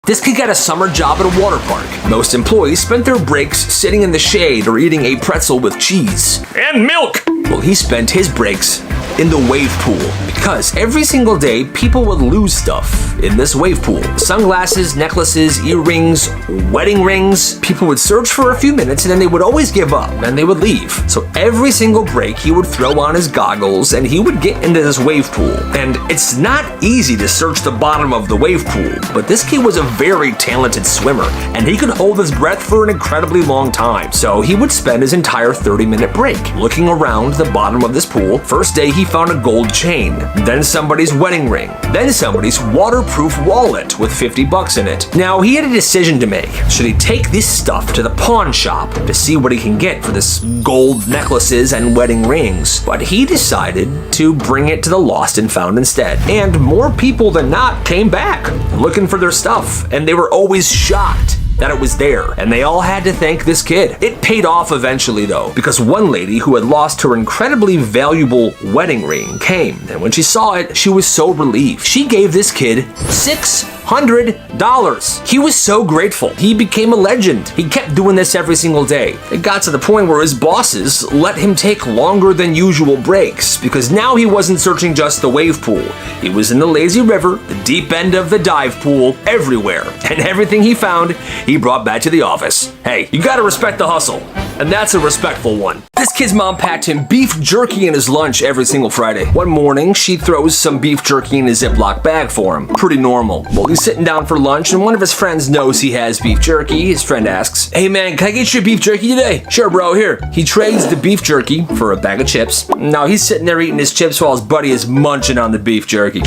This kid got a summer job at a water park. Most employees spent their breaks sitting in the shade or eating a pretzel with cheese. And milk! Well, he spent his breaks in the wave pool because every single day people would lose stuff in this wave pool. Sunglasses, necklaces, earrings, wedding rings. People would search for a few minutes and then they would always give up and they would leave. So every single break he would throw on his goggles and he would get into this wave pool. And it's not easy to search the bottom of the wave pool, but this kid was a very talented swimmer and he could hold his breath for an incredibly long time. So he would spend his entire 30-minute break looking around the bottom of this pool. First day he found a gold chain, then somebody's wedding ring, then somebody's waterproof wallet with $50 in it. Now he had a decision to make. Should he take this stuff to the pawn shop to see what he can get for this gold necklaces and wedding rings? But he decided to bring it to the lost and found instead. And more people than not came back looking for their stuff, and they were always shocked that it was there, and they all had to thank this kid. It paid off eventually though, because one lady who had lost her incredibly valuable wedding ring came, and when she saw it, she was so relieved. She gave this kid $600. He was so grateful. He became a legend. He kept doing this every single day. It got to the point where his bosses let him take longer than usual breaks, because now he wasn't searching just the wave pool. He was in the lazy river, the deep end of the dive pool, everywhere, and everything he found, he brought back to the office. Hey, you gotta respect the hustle, and that's a respectful one. This kid's mom packed him beef jerky in his lunch every single Friday. One morning, she throws some beef jerky in a Ziploc bag for him. Pretty normal. Well, he's sitting down for lunch, and one of his friends knows he has beef jerky. His friend asks, "Hey man, can I get you beef jerky today?" "Sure bro, here." He trades the beef jerky for a bag of chips. Now he's sitting there eating his chips while his buddy is munching on the beef jerky.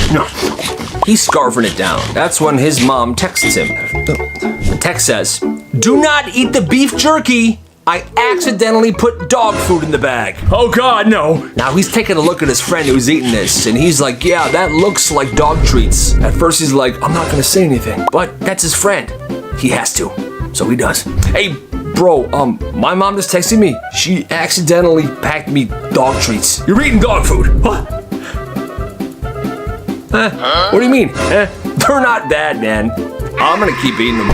He's scarfing it down. That's when his mom texts him. The text says, "Do not eat the beef jerky. I accidentally put dog food in the bag." Oh God, no. Now he's taking a look at his friend who's eating this, and he's like, "Yeah, that looks like dog treats." At first he's like, "I'm not gonna say anything," but that's his friend. He has to, so he does. "Hey, bro, my mom just texted me. She accidentally packed me dog treats." "You're eating dog food?" "What? What do you mean?" "They're not bad, man. I'm gonna keep eating them."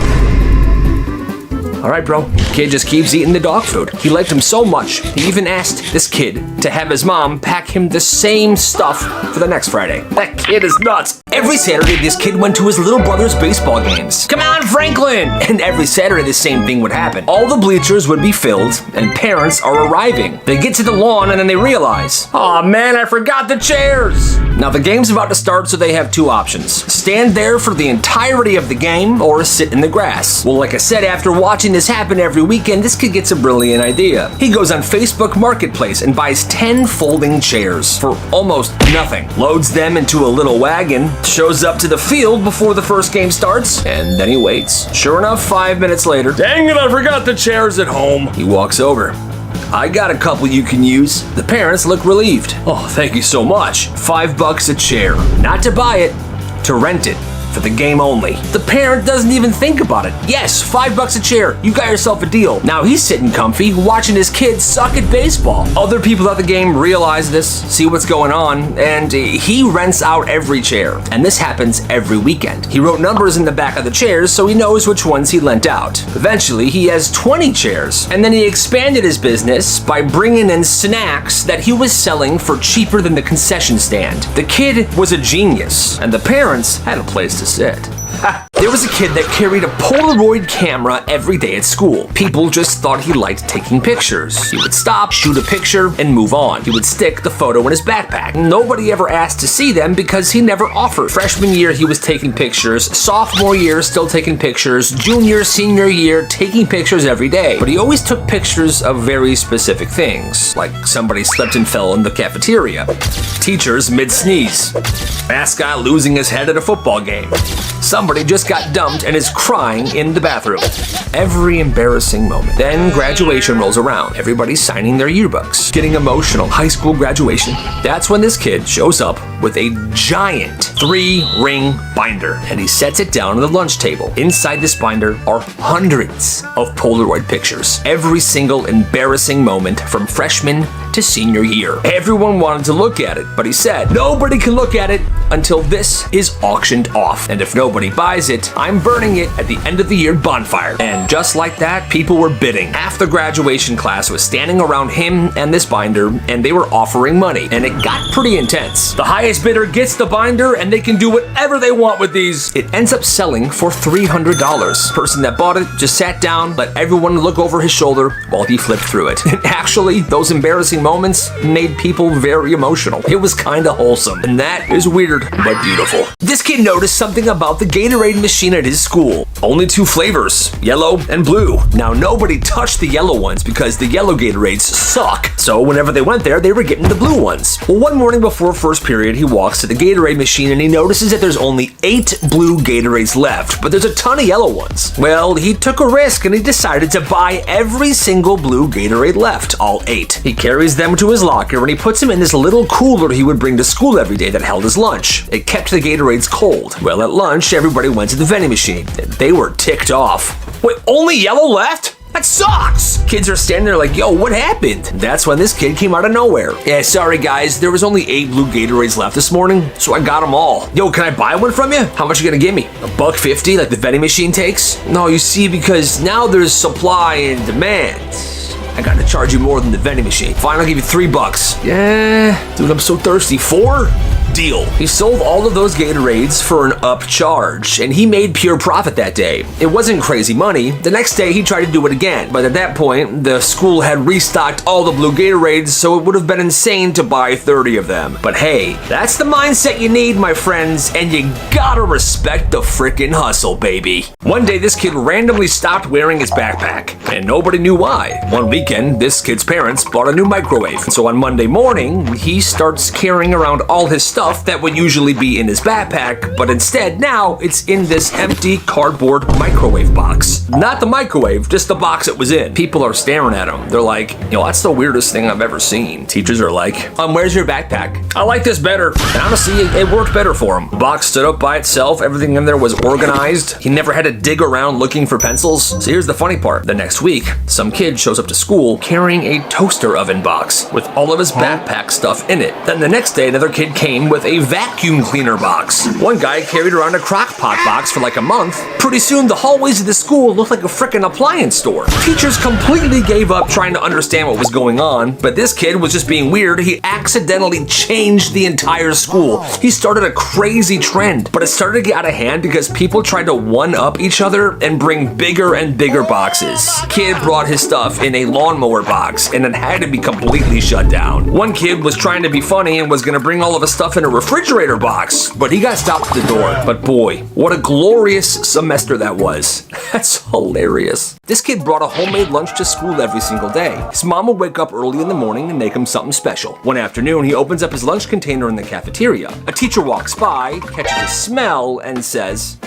All right, bro. Kid just keeps eating the dog food. He liked him so much, he even asked this kid to have his mom pack him the same stuff for the next Friday. That kid is nuts. Every Saturday, this kid went to his little brother's baseball games. "Come on, Franklin!" And every Saturday, the same thing would happen. All the bleachers would be filled, and parents are arriving. They get to the lawn, and then they realize, "Aw, man, I forgot the chairs!" Now, the game's about to start, so they have two options. Stand there for the entirety of the game, or sit in the grass. Well, like I said, after watching this happen every weekend, this kid gets a brilliant idea. He goes on Facebook Marketplace and buys 10 folding chairs for almost nothing. Loads them into a little wagon, shows up to the field before the first game starts, and then he waits. Sure enough, 5 minutes later, "Dang it, I forgot the chairs at home." He walks over. "I got a couple you can use." The parents look relieved. "Oh, thank you so much." $5 a chair. Not to buy it, to rent it. For the game only. The parent doesn't even think about it. Yes, $5 a chair. You got yourself a deal. Now he's sitting comfy, watching his kids suck at baseball. Other people at the game realize this, see what's going on, and he rents out every chair. And this happens every weekend. He wrote numbers in the back of the chairs so he knows which ones he lent out. Eventually, he has 20 chairs, and then he expanded his business by bringing in snacks that he was selling for cheaper than the concession stand. The kid was a genius, and the parents had a place to sit. There was a kid that carried a Polaroid camera every day at school. People just thought he liked taking pictures. He would stop, shoot a picture, and move on. He would stick the photo in his backpack. Nobody ever asked to see them because he never offered. Freshman year, he was taking pictures. Sophomore year, still taking pictures. Junior, senior year, taking pictures every day. But he always took pictures of very specific things, like somebody slipped and fell in the cafeteria, teachers mid-sneeze, mascot losing his head at a football game, somebody just got dumped and is crying in the bathroom. Every embarrassing moment. Then graduation rolls around. Everybody's signing their yearbooks, getting emotional. High school graduation. That's when this kid shows up with a giant 3-ring binder, and he sets it down on the lunch table. Inside this binder are hundreds of Polaroid pictures. Every single embarrassing moment from freshman to senior year. Everyone wanted to look at it, but he said, "Nobody can look at it until this is auctioned off. And if nobody buys it, I'm burning it at the end of the year bonfire. And just like that, people were bidding. Half the graduation class was standing around him and this binder, and they were offering money. And it got pretty intense. The highest bidder gets the binder, and they can do whatever they want with these. It ends up selling for $300. Person that bought it just sat down, let everyone look over his shoulder while he flipped through it. And actually, those embarrassing moments made people very emotional. It was kinda wholesome, and that is weird but beautiful. This kid noticed something about the Gatorade machine at his school. Only 2 flavors, yellow and blue. Now, nobody touched the yellow ones because the yellow Gatorades suck. So whenever they went there, they were getting the blue ones. Well, one morning before first period, he walks to the Gatorade machine and he notices that there's only 8 blue Gatorades left, but there's a ton of yellow ones. Well, he took a risk and he decided to buy every single blue Gatorade left, all 8. He carries them to his locker and he puts them in this little cooler he would bring to school every day that held his lunch. It kept the Gatorades cold. Well, at lunch, everybody went to the vending machine. They were ticked off. Wait, only yellow left? That sucks! Kids are standing there like, yo, what happened? That's when this kid came out of nowhere. Yeah, sorry guys, there was only 8 blue Gatorades left this morning, so I got them all. Yo, can I buy one from you? How much are you gonna give me? $1.50 like the vending machine takes? No, you see, because now there's supply and demand. I gotta charge you more than the vending machine. Fine, I'll give you $3. Yeah, dude, I'm so thirsty. 4? Deal. He sold all of those Gatorades for an upcharge, and he made pure profit that day. It wasn't crazy money. The next day, he tried to do it again, but at that point, the school had restocked all the blue Gatorades, so it would have been insane to buy 30 of them. But hey, that's the mindset you need, my friends, and you gotta respect the frickin' hustle, baby. One day, this kid randomly stopped wearing his backpack, and nobody knew why. One weekend, this kid's parents bought a new microwave, so on Monday morning, he starts carrying around all his stuff that would usually be in his backpack, but instead now it's in this empty cardboard microwave box. Not the microwave, just the box it was in. People are staring at him. They're like, yo, that's the weirdest thing I've ever seen. Teachers are like, where's your backpack? I like this better. And honestly, it worked better for him. The box stood up by itself. Everything in there was organized. He never had to dig around looking for pencils. So here's the funny part. The next week, some kid shows up to school carrying a toaster oven box with all of his backpack stuff in it. Then the next day, another kid came with a vacuum cleaner box. One guy carried around a crock pot box for like a month. Pretty soon, the hallways of the school looked like a frickin' appliance store. Teachers completely gave up trying to understand what was going on, but this kid was just being weird. He accidentally changed the entire school. He started a crazy trend, but it started to get out of hand because people tried to one-up each other and bring bigger and bigger boxes. Kid brought his stuff in a lawnmower box, and it had to be completely shut down. One kid was trying to be funny and was gonna bring all of his stuff in a refrigerator box, but he got stopped at the door. But boy, what a glorious semester that was. That's hilarious. This kid brought a homemade lunch to school every single day. His mom would wake up early in the morning and make him something special. One afternoon, he opens up his lunch container in the cafeteria. A teacher walks by, catches a smell, and says,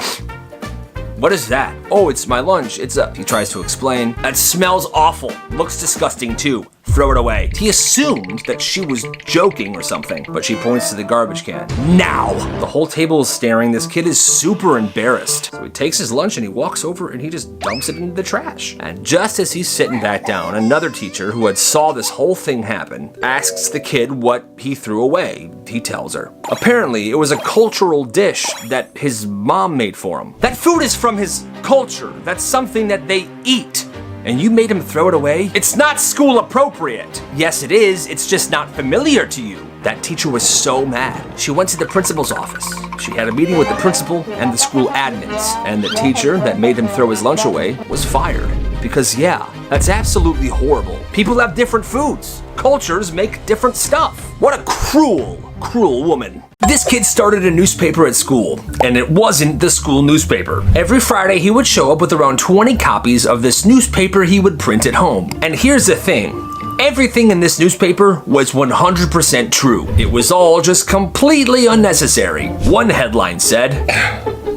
"What is that?" "Oh, it's my lunch. He tries to explain. "That smells awful. Looks disgusting too. Throw it away." He assumed that she was joking or something, but she points to the garbage can. Now! The whole table is staring. This kid is super embarrassed. So he takes his lunch and he walks over and he just dumps it into the trash. And just as he's sitting back down, another teacher who had saw this whole thing happen asks the kid what he threw away. He tells her. Apparently, it was a cultural dish that his mom made for him. That food is from his culture. That's something that they eat. And you made him throw it away? It's not school appropriate. Yes, it is. It's just not familiar to you. That teacher was so mad. She went to the principal's office. She had a meeting with the principal and the school admins. And the teacher that made him throw his lunch away was fired. Because yeah, that's absolutely horrible. People have different foods. Cultures make different stuff. What a cruel, cruel woman. This kid started a newspaper at school, and it wasn't the school newspaper. Every Friday, he would show up with around 20 copies of this newspaper he would print at home. And here's the thing. Everything in this newspaper was 100% true. It was all just completely unnecessary. One headline said,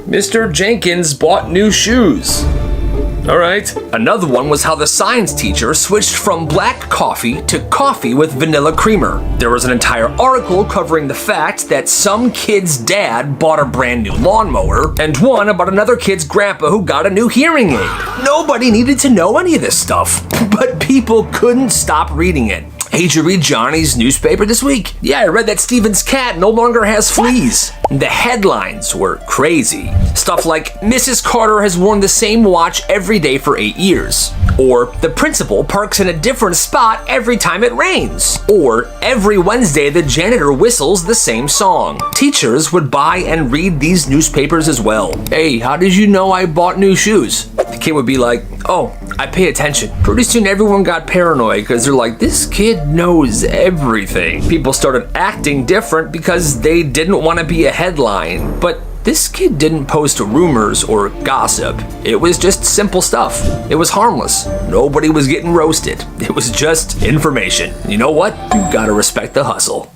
"Mr. Jenkins bought new shoes." All right. Another one was how the science teacher switched from black coffee to coffee with vanilla creamer. There was an entire article covering the fact that some kid's dad bought a brand new lawnmower, and one about another kid's grandpa who got a new hearing aid. Nobody needed to know any of this stuff, but people couldn't stop reading it. Hey, did you read Johnny's newspaper this week? Yeah, I read that Steven's cat no longer has fleas. The headlines were crazy. Stuff like, Mrs. Carter has worn the same watch every day for 8 years. Or, the principal parks in a different spot every time it rains. Or, every Wednesday the janitor whistles the same song. Teachers would buy and read these newspapers as well. Hey, how did you know I bought new shoes? The kid would be like, oh, I pay attention. Pretty soon everyone got paranoid because they're like, this kid knows everything. People started acting different because they didn't want to be a headline. But this kid didn't post rumors or gossip. It was just simple stuff. It was harmless. Nobody was getting roasted. It was just information. You know what? You gotta respect the hustle.